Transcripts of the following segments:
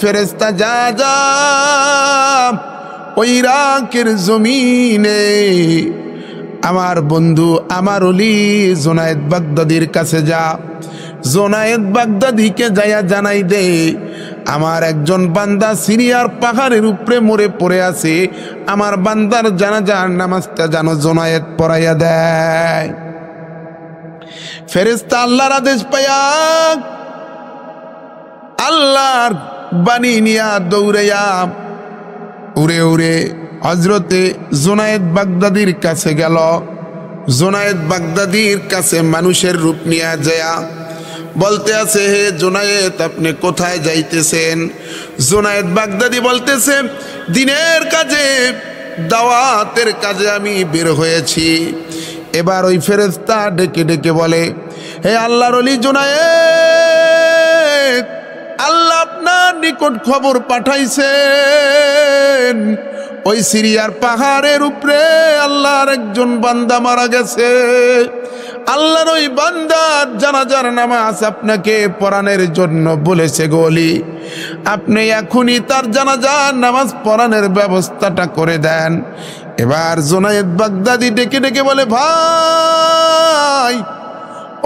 ফেরেশতা যা যা ওই ইরাকের জমিনে আমার বন্ধু আমার ওলি জুনায়েদ বাগদাদির কাছে যা, জুনায়েদ বাগদাদিকে যাইয়া জানাই দে আমার একজন বান্দা সিরিয়ার পাহাড়ের উপরে মরে পড়ে আছে, আমার বান্দার জানাজার নামাজটা যেন জুনায়েদ পড়াইয়া দেয়। ফেরেশতা আল্লাহর আদেশ পাইয়া আল্লাহর বাণী নিয়া দৌড়াইয়া উড়ে উড়ে হযরতে জুনায়েদ বাগদাদির কাছে গেল। জুনায়েদ বাগদাদির কাছে মানুষের রূপ নিয়ে যায়া বলতে আছে, হে জুনায়েদ আপনি কোথায় যাইতেছেন? জুনায়েদ বাগদাদি বলতেছে, দিনের কাজে দাওয়াতের কাজে আমি বের হয়েছি। এবার ওই ফেরেশতা ডেকে ডেকে বলে, হে আল্লাহর ওলি জুনায়েদ, আল্লাহ আপনার নিকট খবর পাঠাইছেন ওই সিরিয়ার পাহাড়ের উপরে আল্লাহর একজন বান্দা মারা গেছে। আল্লাহর ওই বান্দার জানাজার নামাজ আপনাকে পড়ানোর জন্য বলেছে গলি, আপনি এখনই তার জানাজার নামাজ পড়ানোর ব্যবস্থাটা করে দেন। এবার জুনায়েদ বাগদাদি ডেকে ডেকে বলে, ভাই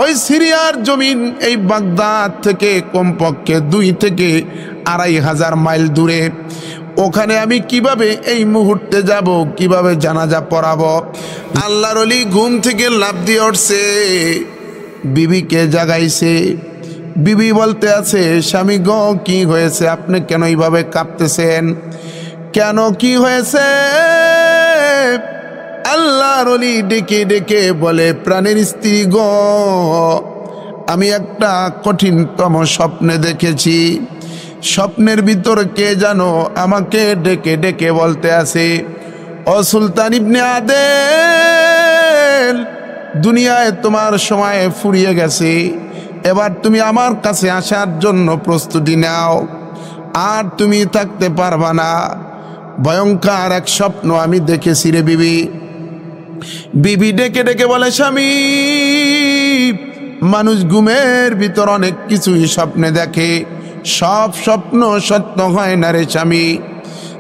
ওই সিরিয়ার জমিন এই বাগদাদ থেকে কমপক্ষে 2 থেকে 2500 মাইল দূরে, ওখানে আমি কিভাবে এই মুহূর্তে যাব, কিভাবে জানাজা পড়াবো? আল্লাহর ওলি ঘুম থেকে লাফ দিয়ে উঠছে, বিবিকে জাগাইছে। বিবি বলতে আছে, স্বামী গো কি হয়েছে, আপনি কেন এইভাবে কাঁপতেছেন, কেন কি হয়েছে? আল্লাহর ওলি ডেকে ডেকে বলে, প্রাণের স্ত্রী গো, আমি একটা কঠিনতম স্বপ্নে দেখেছি। স্বপ্নের ভিতর কে জানো আমাকে ডেকে ডেকে বলতে আছে, ও সুলতান ইবনে আদেল, দুনিয়ায় তোমার সময় ফুরিয়ে গেছে, এবার তুমি আমার কাছে আসার জন্য প্রস্তুতি নাও, আর তুমি থাকতে পারবা না। ভয়ঙ্কর এক স্বপ্ন আমি দেখেছি রে বিবি। বিবি ডেকে ডেকে বলে, স্বামী, মানুষ ঘুমের ভিতর অনেক কিছুই স্বপ্নে দেখে, সব স্বপ্ন সত্য হয় না রে স্বামী।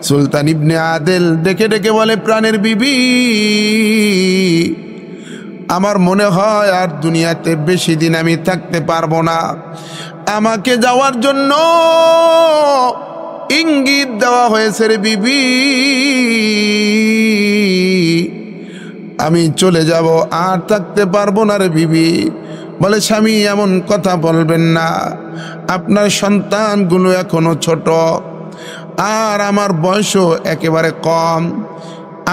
সুলতান ইবনে আদেল ডেকে ডেকে বলে, প্রাণের বিবি, আমার মনে হয় আর দুনিয়াতে বেশি দিন আমি থাকতে পারবো না। আমাকে যাওয়ার জন্য ইঙ্গিত দেওয়া হয়েছে রে বিবি, আমি চলে যাব, আর থাকতে পারবো না রে বিবি। বলে, স্বামী এমন কথা বলবেন না, আপনার সন্তানগুলো এখনো ছোট, আর আমার বয়সও একেবারে কম,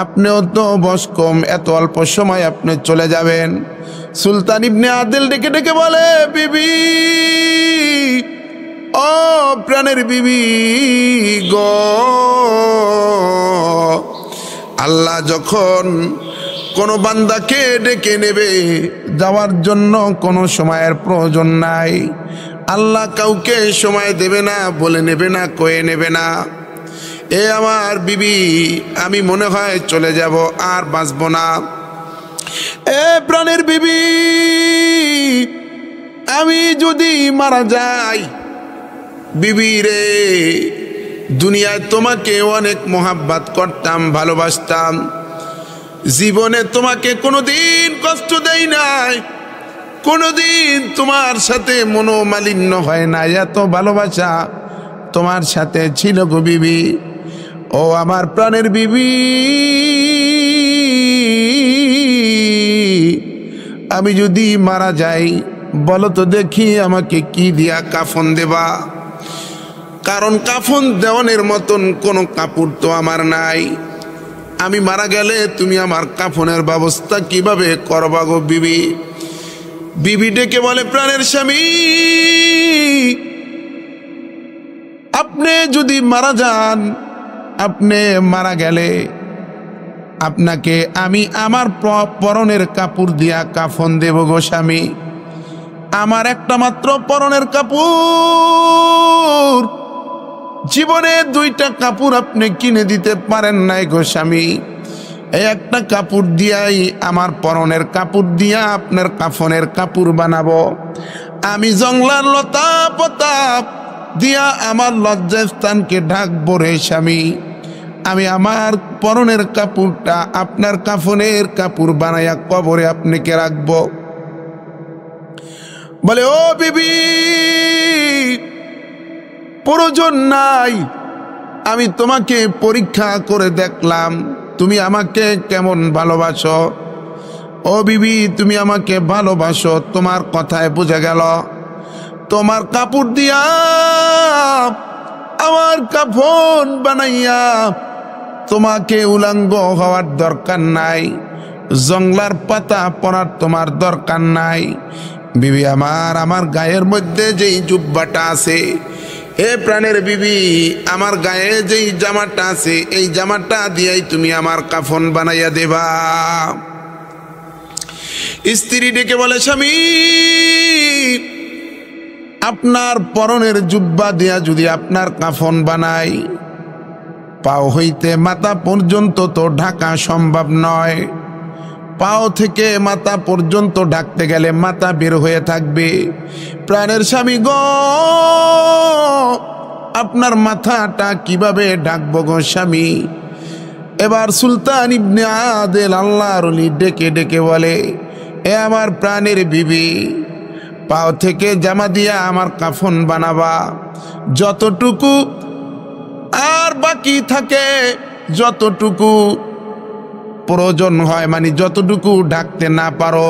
আপনিও তো বয়স কম, এত অল্প সময় আপনি চলে যাবেন। সুলতান ইবনে আদেল ডেকে ডেকে বলে, বিবি, ও প্রাণের বিবি গো, আল্লাহ যখন কোনো বান্দাকে ডেকে নেবে, যাওয়ার জন্য কোনো সময়ের প্রয়োজন নাই। আল্লাহ কাউকে সময় দেবে না, বলে নেবে না, কয়ে নেবে না। এ আমার বিবি, আমি মনে হয় চলে যাব, আর বাঁচব না। এ প্রাণের বিবি, আমি যদি মারা যাই, বিবি রে, দুনিয়ায় তোমাকে অনেক মোহাব্বত করতাম, ভালোবাসতাম, জীবনে তোমাকে কোনোদিন কষ্ট দেই নাই, কোনোদিন তোমার সাথে মনোমালিন্য হয় না, এত ভালোবাসা তোমার সাথে ছিল গো বিবি। ও আমার প্রাণের বিবি, আমি যদি মারা যাই, বলো তো দেখি আমাকে কি দিয়া কাফন দেবা? কারণ কাফন দেওয়ানের মতন কোনো কাপড় তো আমার নাই। আমি মারা গেলে তুমি আমার কাফনের ব্যবস্থা কিভাবে করবা গো বিবি? বিবি ডেকে বলে, প্রাণের স্বামী, আপনি যদি মারা যান, আপনি মারা গেলে আপনাকে আমি আমার পরনের কাপড় দিয়া কাফন দেব গো স্বামী। আমার একটা মাত্র পরনের কাপড়, জীবনে 2টা কাপড় আপনি কিনে দিতে পারেন নাই গো স্বামী। এই একটা কাপড় দিয়াই, আমার পরনের কাপড় দিয়া আপনার কাফনের কাপড় বানাবো। আমি জঙ্গলার লতা পাতা দিয়া আমার লজ্জাস্থানকে ঢাকবো রে স্বামী, আমি আমার পরনের কাপড়টা আপনার কাফনের কাপড় বানাইয়া কবরে আপনাকে রাখবো। বলে ও বিবি প্রয়োজন নাই, আমি তোমাকে পরীক্ষা করে দেখলাম তুমি আমাকে কেমন ভালোবাসো। ও বিবি তুমি আমাকে ভালোবাসো, তোমার কথায় বোঝা গেল। তোমার কাপড় দিয়া আমার কাফন বানাইয়া তোমাকে উলঙ্গ হওয়ার দরকার নাই, জংলার পাতা পরার তোমার দরকার নাই। বিবি আমার গায়ের মধ্যে যেই জুব্বাটা আছে, হে প্রাণের বিবি, আমার গায়ে যেই জামাটা আছে এই জামাটা দিয়াই তুমি আমার কাফন বানাইয়া দেবা। স্ত্রী ডেকে বলে স্বামী, আপনার পরনের জুব্বা দিয়া যদি আপনার কাফন বানাই, পাও হইতে মাথা পর্যন্ত তো ঢাকা সম্ভব নয়। পাও থেকে মাথা পর্যন্ত ঢাকতে গেলে মাথা বের হয়ে থাকবে। প্রাণের স্বামী গো, আপনার মাথাটা কিভাবে ঢাকবো গো স্বামী? এবার সুলতান ইবনে আদেল আল্লাহর ওলি ডেকে ডেকে বলে, এ আমার প্রাণের বিবি, পাও থেকে জামা দিয়া আমার কাফন বানাবা, যতটুকু আর বাকি থাকে, যতটুকু প্রয়োজন হয়, মানে যতটুকু ঢাকতে না পারো,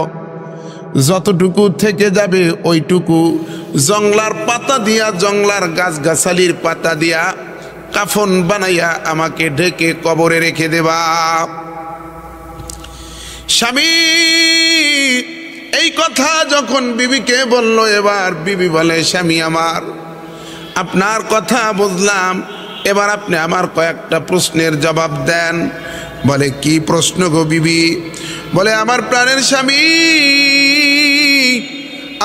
যতটুকু থেকে যাবে ওইটুকু জংলার পাতা দিয়া, জংলার গাছগাছালির পাতা দিয়া কাফন বানাইয়া আমাকে ঢেকে কবরে রেখে দেবা। স্বামী এই কথা যখন বিবিকে বলল, এবার বিবি বলে, স্বামী আমার, আপনার কথা বুঝলাম, এবার আপনি আমার কয়েকটা প্রশ্নের জবাব দেন। বলে কি প্রশ্ন গো বিবি? বলে আমার প্রাণের স্বামী,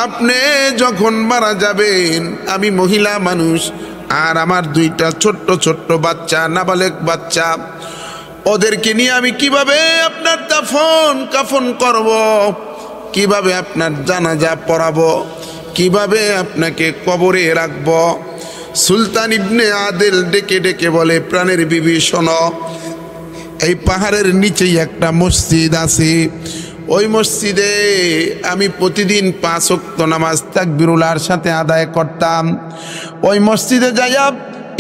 আপনি যখন মারা যাবেন, আমি মহিলা মানুষ আর আমার দুইটা ছোট্ট ছোট্ট বাচ্চা, নাবালেক বাচ্চা, ওদেরকে নিয়ে আমি কিভাবে আপনার কাফন করব, কিভাবে আপনার জানাজা পড়াবো, কিভাবে আপনাকে কবরে রাখব? সুলতান ইবনে আদেল ডেকে ডেকে বলে, প্রাণের বিবি শোনো, এই পাহাড়ের নিচেই একটা মসজিদ আছে, ওই মসজিদে আমি প্রতিদিন 5 ওয়াক্ত নামাজ তাকবীরুল্লাহর সাথে আদায় করতাম। ওই মসজিদে যাইয়া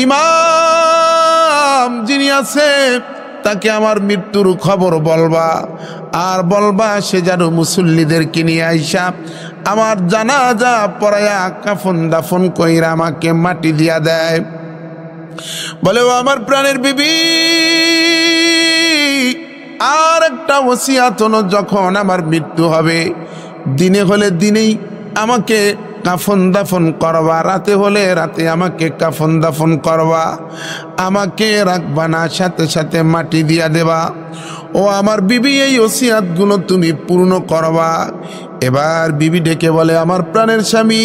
ইমাম যিনি আছে তাকে আমার মৃত্যুর খবর বলবা, আর বলবা সে যেন মুসল্লিদেরকে নিয়ে আইসা আমার জানাজা পড়ায়া কাফন দাফন কইরা আমাকে মাটি দিয়া দেয়। বলে ও আমার প্রাণের বিবি, আর একটা ওসিয়াত হলো, যখন আমার মৃত্যু হবে, দিনে হলে দিনেই আমাকে কাফন দাফন করবা, রাতে হলে রাতে আমাকে কাফন দাফন করবা, আমাকে রাখবা না, সাথে সাথে মাটি দিয়া দেবা। ও আমার বিবি, এই ওসিয়াতগুলো তুমি পূর্ণ করবা। এবার বিবি ডেকে বলে, আমার প্রাণের স্বামী,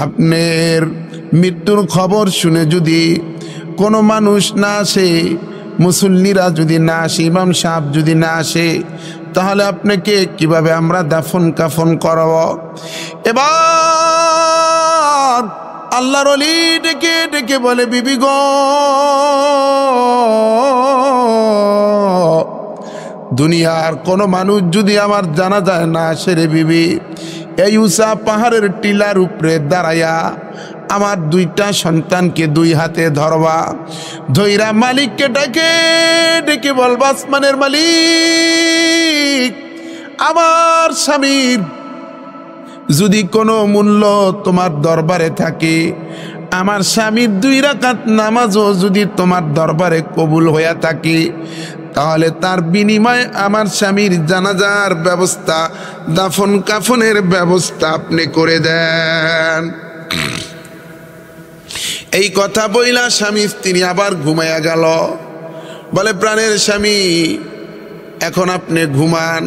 আপনার মৃত্যুর খবর শুনে যদি কোনো মানুষ না আসে, মুসল্লিরা যদি না আসে, ইমাম সাহেব যদি না আসে, তাহলে আপনাকে কিভাবে আমরা দাফন কাফন করব? এবার আল্লাহর ওলি ডেকে ডেকে বলে, বিবি গো, দুনিয়ার কোনো মানুষ যদি আমার জানাজায় না আসে রে বিবি, এই উঁচা পাহাড়ের টিলার উপরে দাঁড়াইয়া আমার দুইটা সন্তানকে 2 হাতে ধরবা, ধইরা মালিককে ডেকে ডেকে বলবা, আসমানের মালিক, আমার স্বামীর যদি কোনো মূল্য তোমার দরবারে থাকে, আমার স্বামীর 2 রাকাত নামাজও যদি তোমার দরবারে কবুল হইয়া থাকে, তাহলে তার বিনিময়ে আমার স্বামীর জানাজার ব্যবস্থা, দাফন কাফনের ব্যবস্থা আপনি করে দেন। এই কথা বইলা স্বামী স্ত্রী আবার ঘুমাইয়া গেল। বলে প্রাণের স্বামী, এখন আপনি ঘুমান,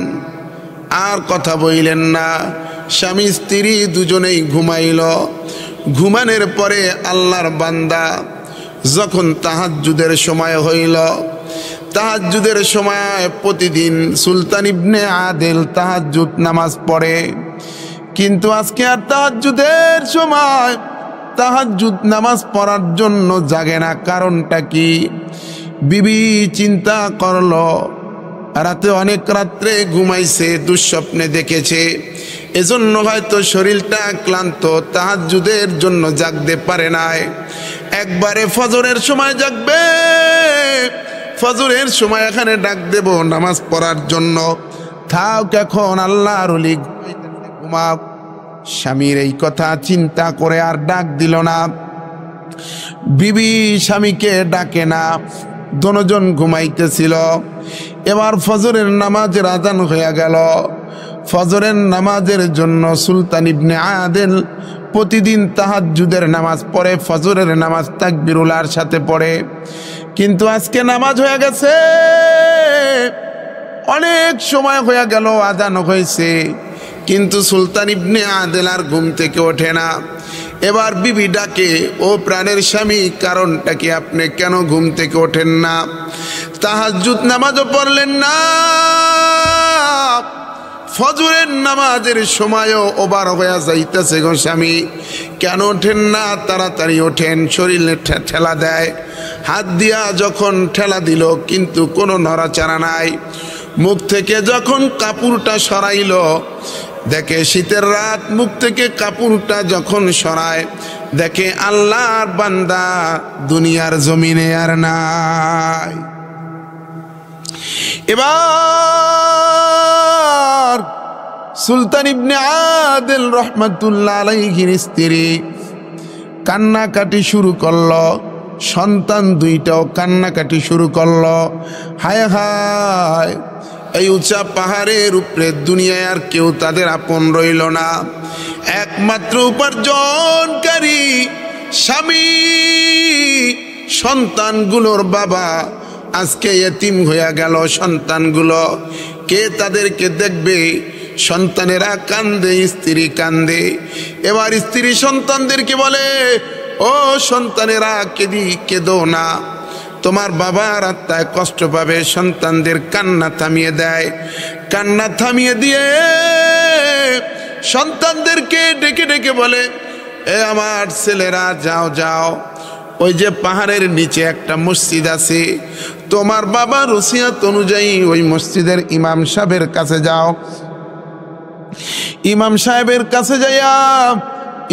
আর কথা বইলেন না। স্বামী স্ত্রী দুজনেই ঘুমাইল। ঘুমানোর পরে আল্লাহর বান্দা যখন তাহাজ্জুদের সময় হইল, তাহাজ্জুদের সময় প্রতিদিন সুলতান ইবনে আদেল তাহাজ্জুদ নামাজ পড়ে। কিন্তু আজকে আর তাহাজ্জুদের সময় তাহাজ্জুদ নামাজ পড়ার জন্য জাগে না। কারণটা কি? বিবি চিন্তা করলো, রাতে অনেক রাত্রে ঘুমাইছে, দুঃস্বপ্নে দেখেছে, এজন্য হয়তো শরীরটা ক্লান্ত, তাহাজ্জুদের জন্য জাগতে পারে নাই। একবারে ফজরের সময় জাগবে, ফজরের সময় এখানে ডাক দেব নামাজ পড়ার জন্য। থাক এখন আল্লাহর ওলি ঘুমাও। স্বামীর এই কথা চিন্তা করে আর ডাক দিল না। বিবি স্বামীকে ডাকে না, দুজন ঘুমাইতেছিল। এবার ফজরের নামাজের আযান হয়ে গেল। ফজরের নামাজের জন্য সুলতান ইবনে আদেল প্রতিদিন তাহাজ্জুদের নামাজ পড়ে, ফজরের নামাজ তাকবীরুল্লাহর সাথে পড়ে। কিন্তু আজকে নামাজ হয়ে গেছে, অনেক সময় হয়ে গেল, আযান হয়েছে, কিন্তু সুলতান ইবনে আদেল আর ঘুম থেকে ওঠে না। এবার বিবি ডাকে, ও প্রাণের স্বামী, কারণটা কি? আপনি কেন ঘুম থেকে ওঠেন না? তাহাজ্জুদ নামাজও পড়লেন না, ফজরের নামাজের সময়ও ওভার হয়ে যাইতেছে গো স্বামী, কেন ওঠেন না? তাড়াতাড়ি ওঠেন। শরীরে ঠেলা দেয়, হাত দিয়া যখন ঠেলা দিল কিন্তু কোনো নড়াচড়া নাই। মুখ থেকে যখন কাপড়টা সরাইল, দেখে শীতের রাত, মুখ থেকে কাপড়টা যখন সরায়, দেখে আল্লাহর বান্দা দুনিয়ার জমিনে আর নাই। এবার সুলতান ইবনে আদেল রহমাতুল্লাহ আলাইহির স্ত্রী কান্নাকাটি শুরু করলো, সন্তান দুইটাও কান্নাকাটি শুরু করলো। হায় হায়, এই উঁচা পাহাড়ের উপরে দুনিয়ায় আর কেউ তাদের আপন রইল না। একমাত্র উপার্জনকারী স্বামী, সন্তানগুলোর বাবা আজকে এতিম হয়ে গেল। সন্তানগুলো কে তাদেরকে দেখবে? সন্তানেরা কান্দে, স্ত্রী কান্দে। এবার স্ত্রী সন্তানদেরকে বলে, ও সন্তানেরা কেঁদো না, তোমার বাবার আত্মায় কষ্ট পাবে। সন্তানদের কান্না থামিয়ে দেয়। কান্না থামিয়ে দিয়ে সন্তানদেরকে ডেকে ডেকে বলে, এ আমার ছেলেরা, যাও যাও, ওই যে পাহাড়ের নিচে একটা মসজিদ আছে, তোমার বাবার ওসিয়ত অনুযায়ী ওই মসজিদের ইমাম সাহেবের কাছে যাও। ইমাম সাহেবের কাছে যাইয়া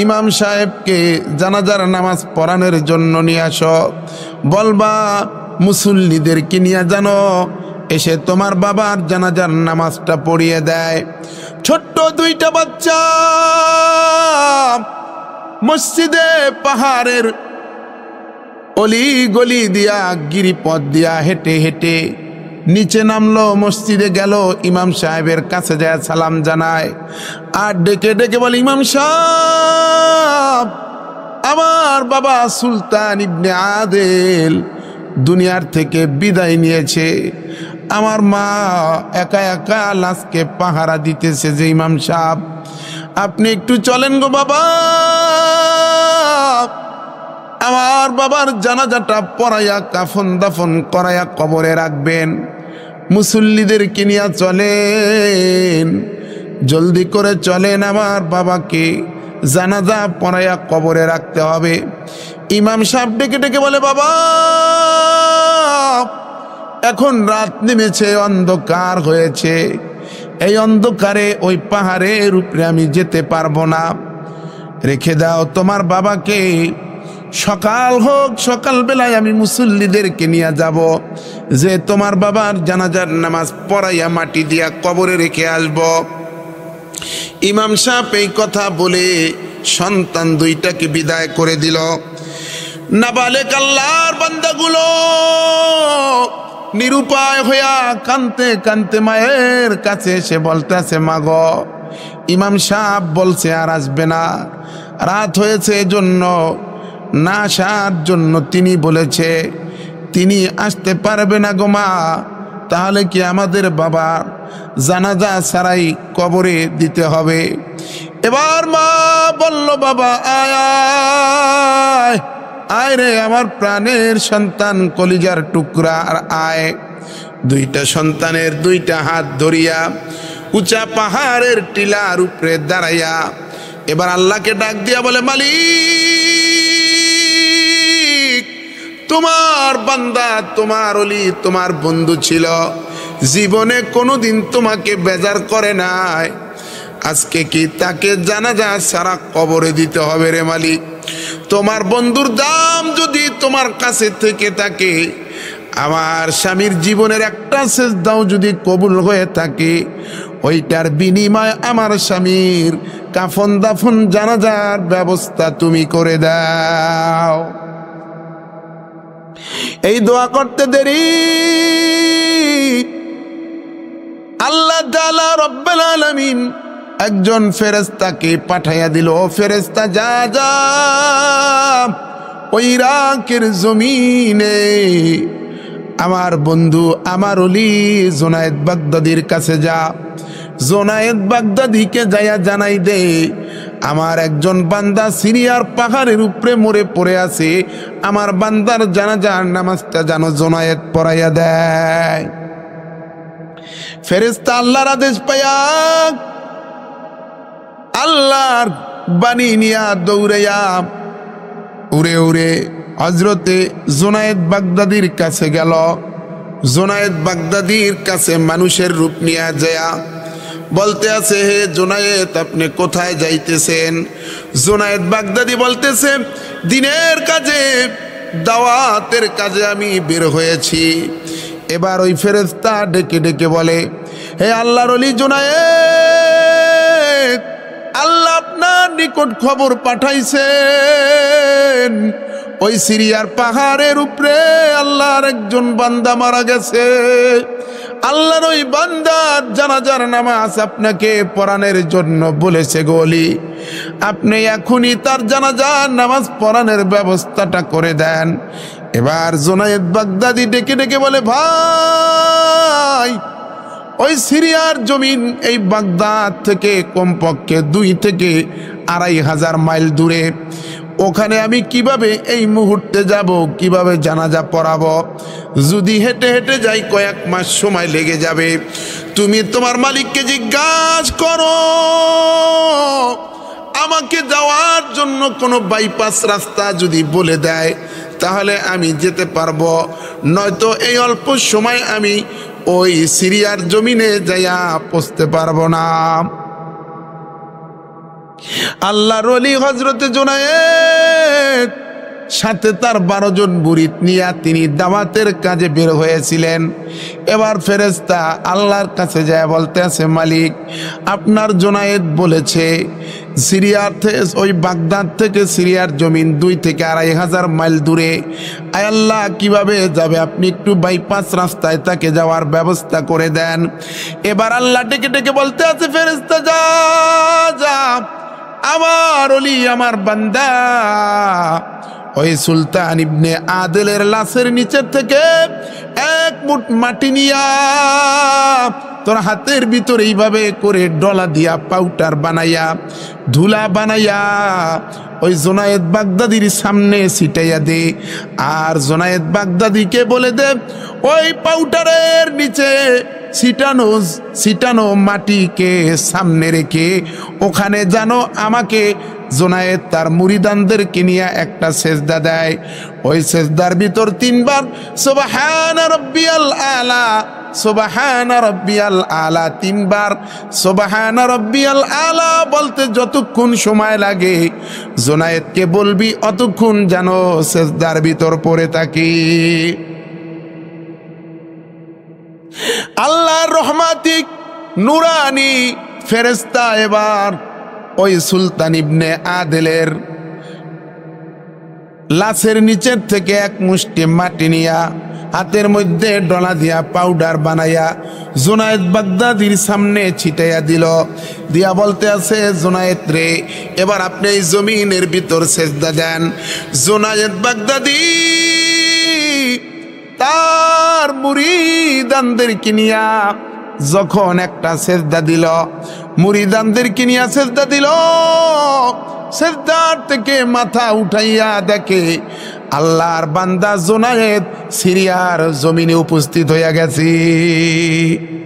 ইমাম সাহেবকে জানাজার নামাজ পড়ানোর জন্য নিয়ে আসো। বলবা মুসল্লিদেরকে নিয়ে জানো এসে তোমার বাবার জানাজার নামাজটা পড়িয়ে দেয়। ছোট্ট দুইটা বাচ্চা মসজিদে পাহাড়ের অলি গলি দিয়া, গিরিপথ দিয়া হেঁটে হেঁটে নিচে নামলো, মসজিদে গেল, ইমাম সাহেবের কাছে যায় সালাম জানায়, আর ডেকে ডেকে বলে, ইমাম সাহেব, আমার বাবা সুলতান ইবনে আদেল দুনিয়ার থেকে বিদায় নিয়েছে। আমার মা একা একা লাশকে পাহারা দিতেছে। যে ইমাম সাহেব, আপনি একটু চলেন গো বাবা, আমার বাবার জানাজাটা পড়াইয়া কাফন দাফন করাইয়া কবরে রাখবেন। মুসল্লিদেরকে নিয়ে চলেন, জলদি করে চলেন, আমার বাবাকে জানাজা পড়াইয়া কবরে রাখতে হবে। ইমাম সাহেব ডেকে ডেকে বলে, বাবা, এখন রাত নেমেছে, অন্ধকার হয়েছে, এই অন্ধকারে ওই পাহাড়ের উপরে আমি যেতে পারবো না, রেখে দাও তোমার বাবাকে, সকাল হোক, সকাল বেলায় আমি মুসল্লিদেরকে নিয়ে যাব, যে তোমার বাবার জানাজার নামাজ পড়াইয়া মাটি দিয়া কবরে রেখে আসব। ইমাম সাহেব এই কথা বলে সন্তান দুইটাকে বিদায় করে দিল। নাবালেক আল্লাহর বান্দাগুলো নিরুপায় হইয়া কানতে কানতে মায়ের কাছে এসে বলতেছে, মা গো, ইমাম সাহেব বলছে আর আসবে না, রাত হয়েছে, এজন্য না আসার জন্য তিনি বলেছে, তিনি আসতে পারবে না গো মা। তাহলে কি আমাদের বাবার জানাজা ছাড়াই কবরে দিতে হবে? এবার মা বলল, বাবা আয় আয় আয় রে আমার প্রাণের সন্তান, কলিজার টুকরা, আর আয়। দুইটা সন্তানের দুইটা হাত ধরিয়া উঁচা পাহাড়ের টিলার উপরে দাঁড়াইয়া এবার আল্লাহকে ডাক দিয়া বলে, মালিক, তোমার বান্দা, তোমার ওলি, তোমার বন্ধু ছিল, জীবনে কোনোদিন তোমাকে বেজার করে নাই, আজকে কি তাকে জানাজা সারা কবরে দিতে হবে রে মালিক? তোমার বন্ধুর দাম যদি তোমার কাছে থেকে থাকে, আমার স্বামীর জীবনের একটা সেজদাও যদি কবুল হয়ে থাকে, ওইটার বিনিময়ে আমার স্বামীর কাফন দাফন জানাজার ব্যবস্থা তুমি করে দাও। এই দোয়া করতে দেরি আল্লাহ তাআলা রব্বুল আলামিন একজন ফেরেশতাকে পাঠাইয়া দিল। ফেরেশতা, যা যা ওই ইরাকের জমিনে আমার বন্ধু, আমার ওলি জুনায়েদ বাগদাদির কাছে যা। জুনায়েদ বাগদাদিকে যাইয়া জানাই দে, আমার একজন বান্দা সিরিয়ার পাহাড়ের উপরে মরে পড়ে আছে, আমার বান্দার জানাজার নামাজটা যেন জুনায়েদ পড়াইয়া দেয়। ফেরেশতা আল্লাহর আদেশ পাইয়া আল্লাহর বাণী নিয়া দৌড়াইয়া উড়ে উড়ে হযরতে জুনায়েদ বাগদাদির কাছে গেল। জুনায়েদ বাগদাদির কাছে মানুষের রূপ নিয়ে যায় বলতে আছে, হে জুনায়েদ, আপনি কোথায় যাইতেছেন? জুনায়েদ বাগদাদি বলতেছে, দিনের কাজে, দাওয়াতের কাজে আমি বের হয়েছি। এবার ওই ফেরেশতা ডেকে ডেকে বলে, হে আল্লাহর ওলি জুনায়েদ, আল্লাহ আপনার নিকট খবর পাঠাইছেন, ওই সিরিয়ার পাহাড়ের উপরে আল্লাহর একজন বান্দা মারা গেছে। আল্লাহর ওই বান্দার জানাজার নামাজ আপনাকে পড়ানোর জন্য বলেছে গলি, আপনি এখনই তার জানাজার নামাজ পড়ানোর ব্যবস্থাটা করে দেন। এবার জুনায়েদ বাগদাদি ডেকে ডেকে বলে, ভাই, ওই সিরিয়ার জমিন এই বাগদাদ থেকে কমপক্ষে 2 থেকে 2500 মাইল দূরে। ওখানে আমি কিভাবে এই মুহূর্তে যাব, কিভাবে জানাজা পড়াবো? যদি হেঁটে হেঁটে যাই কয়েক মাস সময় লেগে যাবে। তুমি তোমার মালিককে জিজ্ঞাসা করো আমাকে যাওয়ার জন্য কোনো বাইপাস রাস্তা যদি বলে দেয় তাহলে আমি যেতে পারবো, নয়তো এই অল্প সময় আমি ওই সিরিয়ার জমিনে যাইয়া পৌঁছতে পারবো না। আল্লাহর ওলি হযরতে জুনায়েদ সাথে তার 12 জন মুরিদ নিয়ে তিনি দাওয়াতের কাজে বের হয়েছিলেন। এবার ফেরেশতা আল্লাহর কাছে যায় বলতে আছে, মালিক, আপনার জুনায়েদ বলেছে সিরিয়ার থেকে, ওই বাগদাদ থেকে সিরিয়ার জমিন 2 থেকে 2500 মাইল দূরে। আয় আল্লাহ, কিভাবে যাবে? আপনি একটু বাইপাস রাস্তায় তাকে যাওয়ার ব্যবস্থা করে দেন। এবার আল্লাহ ডেকে ডেকে বলতে আছে, ফেরেশতা, যা যা আমার ওলি, আমার বান্দা ওই সুলতান ইবনে আদেলের লাশের নিচের থেকে 1 মুঠ মাটি নিয়া তোর হাতের ভিতরে এইভাবে করে ডলা দিয়া পাউডার বানাইয়া, ধুলা বানাইয়া ওই জুনায়েদ বাগদাদির সামনে ছিটাইয়া দে। আর জুনায়েদ বাগদাদিকে বলে দে, ওই পাউডারের নিচে ছিটানো মাটিকে সামনে রেখে ওখানে যেন আমাকে জুনায়েদ তার মুরিদানদেরকে নিয়ে একটা সেজদা দেয়। ওই সেজদার ভিতর 3 বার সুবহানা রাব্বিয়াল আলা, সুবহানা রাব্বিয়াল আলা, 3 বার সুবহানা রাব্বিয়াল আলা বলতে যতক্ষণ সময় লাগে জুনায়েদকে বলবি অতক্ষণ যেন সেজদার ভিতর পড়ে থাকি। আল্লাহর রহমাতিক নুরানি ফেরেশতা এবার ওই সুলতান ইবনে আদেলের লাশের নিচের থেকে 1 মুষ্টি মাটি নিয়া হাতের মধ্যে ডলা দিয়া পাউডার বানাইয়া জুনায়েদ বাগদাদির সামনে ছিটাইয়া দিল। দিয়া বলতে আছে, জুনায়েদ রে, এবার আপনি এই জমিনের ভিতর সেজদা দেন। জুনায়েদ বাগদাদি তার মুরিদানদেরকে নিয়া যখন একটা সেজদা দিল, মুরিদানদেরকে নিয়া সেজদা দিল, সেজদার থেকে মাথা উঠাইয়া দেখে আল্লাহর বান্দা জুনায়েদ সিরিয়ার জমিনে উপস্থিত হইয়া গেছে।